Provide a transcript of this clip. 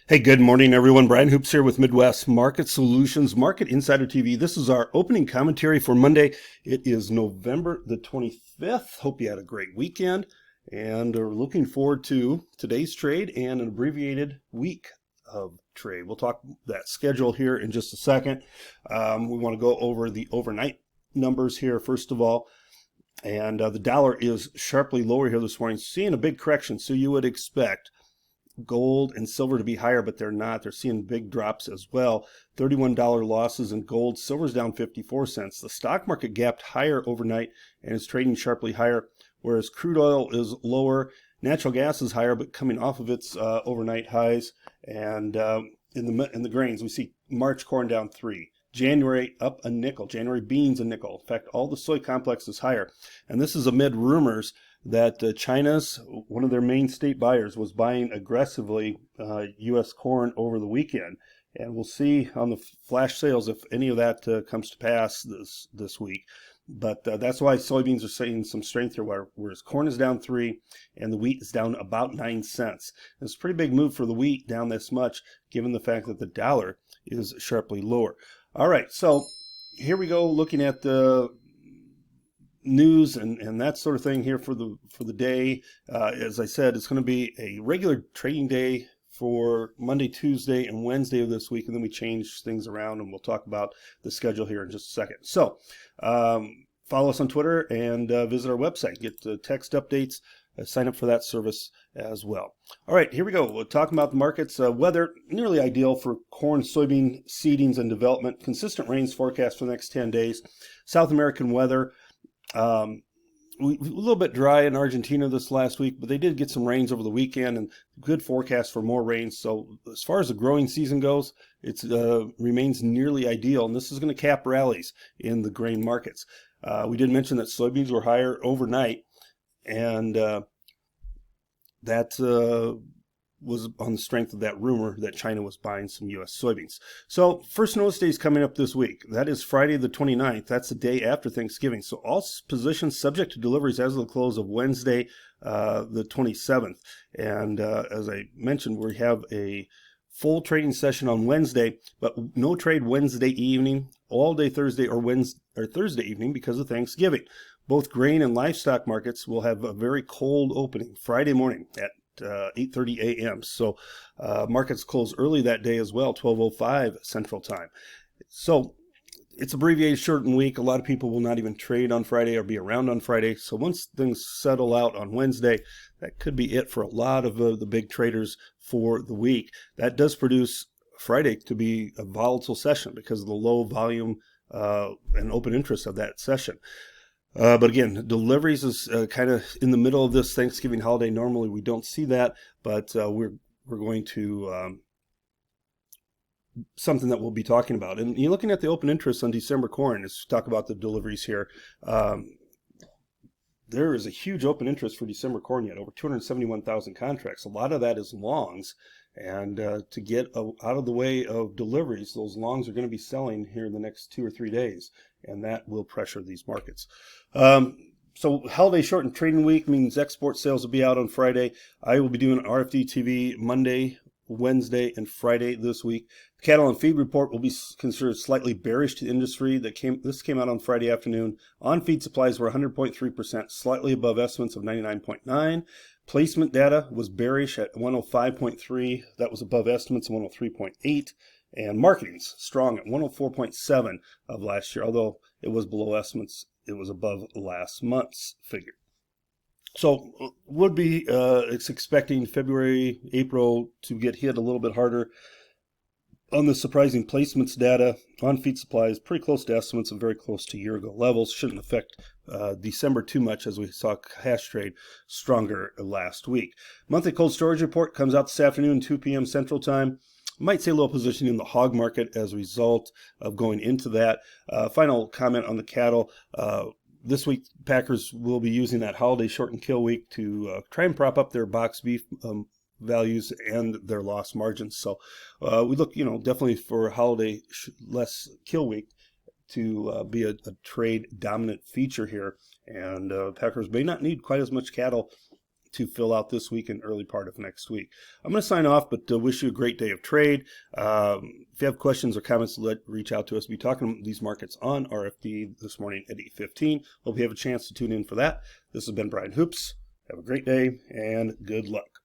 Hey, good morning, everyone. Brian Hoops here with Midwest Market Solutions, Market Insider TV. This is our opening commentary for Monday. It is November the 25th. Hope you had a great weekend and are looking forward to today's trade and an abbreviated week of trade. We'll talk that schedule here in just a second. We want to go over the overnight numbers here, first of all. And the dollar is sharply lower here this morning, seeing a big correction. So you would expect gold and silver to be higher, but they're not. They're seeing big drops as well. $31 losses in gold. Silver's down 54 cents. The stock market gapped higher overnight and is trading sharply higher, whereas crude oil is lower. Natural gas is higher, but coming off of its overnight highs. And in the grains, we see March corn down 3. January up a nickel. January beans a nickel. In fact, all the soy complex is higher. And this is amid rumors that China's, one of their main state buyers, was buying aggressively U.S. corn over the weekend. And we'll see on the flash sales if any of that comes to pass this week. But that's why soybeans are seeing some strength here, whereas corn is down 3 and the wheat is down about 9 cents. And it's a pretty big move for the wheat down this much, given the fact that the dollar is sharply lower. All right, so here we go, looking at the news and that sort of thing here for the day. As I said, it's going to be a regular trading day for Monday, Tuesday, and Wednesday of this week, and then we change things around, and we'll talk about the schedule here in just a second. So follow us on Twitter and visit our website. Get text updates. Sign up for that service as well. All right, here we go. We're talking about the markets. Weather, nearly ideal for corn, soybean seedings and development. Consistent rains forecast for the next 10 days. South American weather, a little bit dry in Argentina this last week, but they did get some rains over the weekend and good forecast for more rains. So as far as the growing season goes, it remains nearly ideal, and this is going to cap rallies in the grain markets. We did mention that soybeans were higher overnight, and that was on the strength of that rumor that China was buying some U.S. soybeans. So first notice day is coming up this week. That is Friday the 29th. That's the day after Thanksgiving. So all positions subject to deliveries as of the close of Wednesday, the 27th. And as I mentioned, we have a full trading session on Wednesday, but no trade Wednesday evening, all day Thursday or Thursday evening because of Thanksgiving. Both grain and livestock markets will have a very cold opening Friday morning at 8:30 a.m. So markets close early that day as well, 12:05 Central Time. So it's abbreviated shortened week. A lot of people will not even trade on Friday or be around on Friday. So once things settle out on Wednesday, that could be it for a lot of the big traders for the week. That does produce Friday to be a volatile session because of the low volume and open interest of that session. But again, deliveries is kind of in the middle of this Thanksgiving holiday. Normally we don't see that, but we're going to something that we'll be talking about. And you're looking at the open interest on December corn. Let's talk about the deliveries here. There is a huge open interest for December corn yet, over 271,000 contracts. A lot of that is longs. And to get out of the way of deliveries, those longs are going to be selling here in the next 2 or 3 days, and that will pressure these markets. So holiday shortened trading week means export sales will be out on Friday. I will be doing RFD TV Monday, Wednesday, and Friday this week. The cattle and feed report will be considered slightly bearish to the industry. This came out on Friday afternoon. On feed supplies were 100.3%, slightly above estimates of 99.9. Placement data was bearish at 105.3. That was above estimates of 103.8. And marketing's strong at 104.7 of last year. Although it was below estimates, it was above last month's figure. So would be it's expecting February, April to get hit a little bit harder on the surprising placements data. On feed supplies, pretty close to estimates and very close to year-ago levels. Shouldn't affect December too much, as we saw cash trade stronger last week. Monthly cold storage report comes out this afternoon, 2 p.m. Central Time. Might say a little position in the hog market as a result of going into that. Final comment on the cattle. This week, Packers will be using that holiday shortened kill week to try and prop up their box beef values and their loss margins. So we look, definitely for a holiday less kill week to be a trade dominant feature here. And Packers may not need quite as much cattle to fill out this week and early part of next week. I'm going to sign off, but wish you a great day of trade. If you have questions or comments, reach out to us. We'll be talking about these markets on RFD this morning at 8:15. Hope you have a chance to tune in for that. This has been Brian Hoops. Have a great day and good luck.